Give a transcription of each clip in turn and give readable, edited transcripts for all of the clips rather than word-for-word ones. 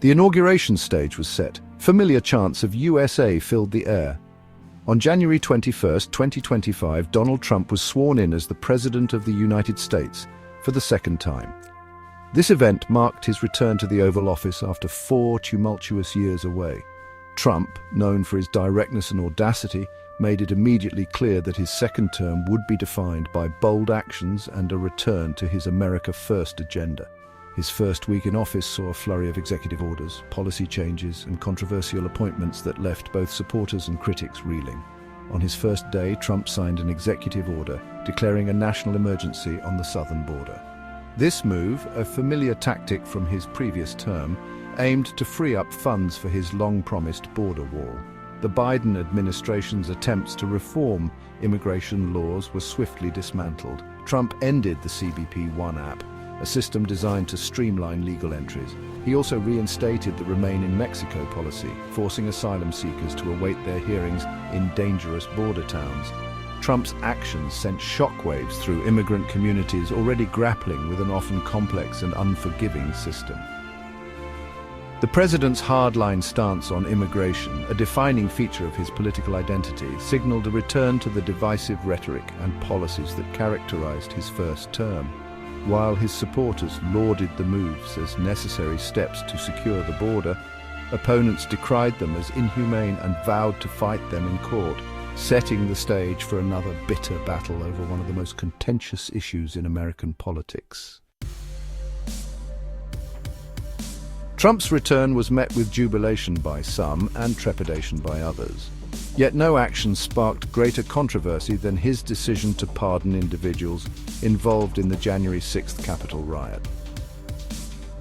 The inauguration stage was set. Familiar chants of USA filled the air. On January 21, 2025, Donald Trump was sworn in as the President of the United States for the second time. This event marked his return to the Oval Office after 4 tumultuous years away. Trump, known for his directness and audacity, made it immediately clear that his second term would be defined by bold actions and a return to his America First agenda. His first week in office saw a flurry of executive orders, policy changes, and controversial appointments that left both supporters and critics reeling. On his first day, Trump signed an executive order declaring a national emergency on the southern border. This move, a familiar tactic from his previous term, aimed to free up funds for his long-promised border wall. The Biden administration's attempts to reform immigration laws were swiftly dismantled. Trump ended the CBP One app, a system designed to streamline legal entries. He also reinstated the Remain in Mexico policy, forcing asylum seekers to await their hearings in dangerous border towns. Trump's actions sent shockwaves through immigrant communities already grappling with an often complex and unforgiving system. The president's hardline stance on immigration, a defining feature of his political identity, signaled a return to the divisive rhetoric and policies that characterized his first term. While his supporters lauded the moves as necessary steps to secure the border, opponents decried them as inhumane and vowed to fight them in court, setting the stage for another bitter battle over one of the most contentious issues in American politics. Trump's return was met with jubilation by some and trepidation by others. Yet no action sparked greater controversy than his decision to pardon individuals involved in the January 6th Capitol riot.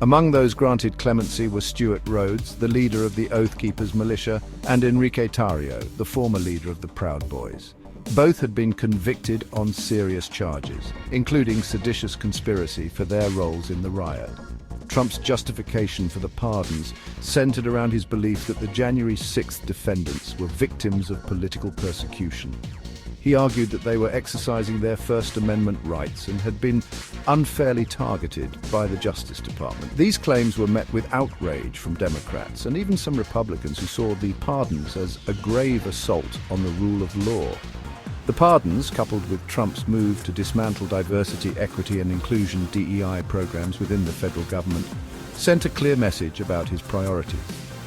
Among those granted clemency were Stewart Rhodes, the leader of the Oath Keepers militia, and Enrique Tarrio, the former leader of the Proud Boys. Both had been convicted on serious charges, including seditious conspiracy for their roles in the riot. Trump's justification for the pardons centered around his belief that the January 6th defendants were victims of political persecution. He argued that they were exercising their First Amendment rights and had been unfairly targeted by the Justice Department. These claims were met with outrage from Democrats and even some Republicans who saw the pardons as a grave assault on the rule of law. The pardons, coupled with Trump's move to dismantle diversity, equity and inclusion DEI programs within the federal government, sent a clear message about his priorities.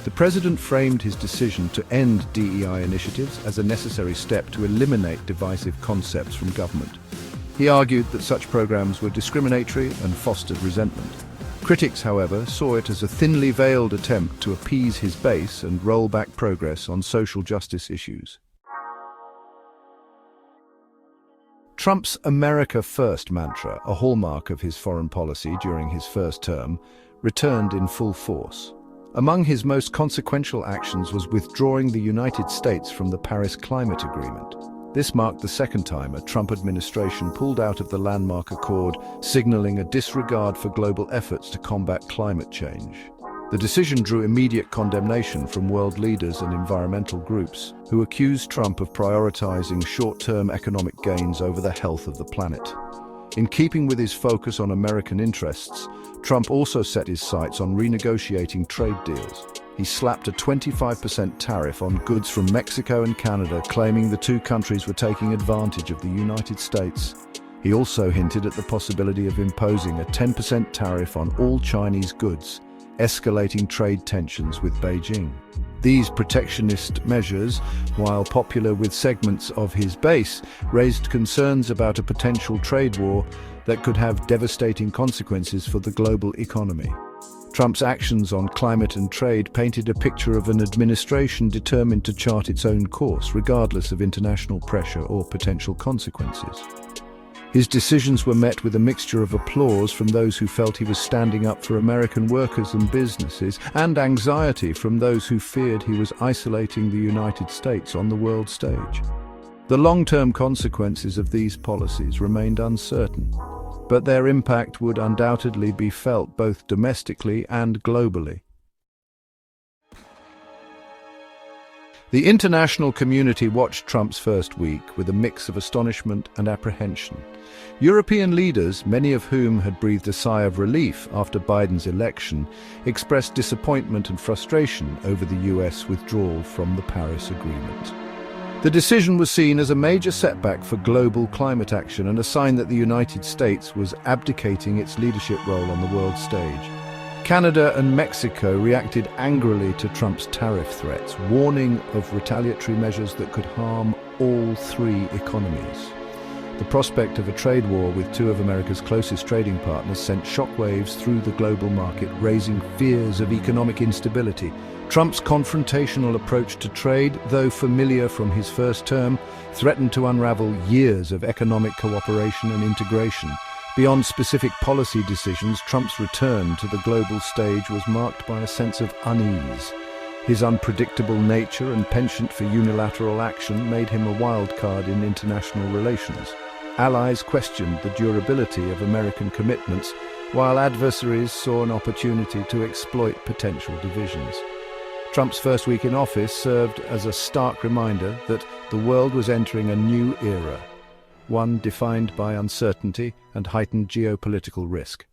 The president framed his decision to end DEI initiatives as a necessary step to eliminate divisive concepts from government. He argued that such programs were discriminatory and fostered resentment. Critics, however, saw it as a thinly veiled attempt to appease his base and roll back progress on social justice issues. Trump's America First mantra, a hallmark of his foreign policy during his first term, returned in full force. Among his most consequential actions was withdrawing the United States from the Paris Climate Agreement. This marked the second time a Trump administration pulled out of the landmark accord, signaling a disregard for global efforts to combat climate change. The decision drew immediate condemnation from world leaders and environmental groups, who accused Trump of prioritizing short-term economic gains over the health of the planet. In keeping with his focus on American interests, Trump also set his sights on renegotiating trade deals. He slapped a 25% tariff on goods from Mexico and Canada, claiming the two countries were taking advantage of the United States. He also hinted at the possibility of imposing a 10% tariff on all Chinese goods, escalating trade tensions with Beijing. These protectionist measures, while popular with segments of his base, raised concerns about a potential trade war that could have devastating consequences for the global economy. Trump's actions on climate and trade painted a picture of an administration determined to chart its own course, regardless of international pressure or potential consequences. His decisions were met with a mixture of applause from those who felt he was standing up for American workers and businesses, and anxiety from those who feared he was isolating the United States on the world stage. The long-term consequences of these policies remained uncertain, but their impact would undoubtedly be felt both domestically and globally. The international community watched Trump's first week with a mix of astonishment and apprehension. European leaders, many of whom had breathed a sigh of relief after Biden's election, expressed disappointment and frustration over the US withdrawal from the Paris Agreement. The decision was seen as a major setback for global climate action and a sign that the United States was abdicating its leadership role on the world stage. Canada and Mexico reacted angrily to Trump's tariff threats, warning of retaliatory measures that could harm all three economies. The prospect of a trade war with two of America's closest trading partners sent shockwaves through the global market, raising fears of economic instability. Trump's confrontational approach to trade, though familiar from his first term, threatened to unravel years of economic cooperation and integration. Beyond specific policy decisions, Trump's return to the global stage was marked by a sense of unease. His unpredictable nature and penchant for unilateral action made him a wild card in international relations. Allies questioned the durability of American commitments, while adversaries saw an opportunity to exploit potential divisions. Trump's first week in office served as a stark reminder that the world was entering a new era, one defined by uncertainty and heightened geopolitical risk.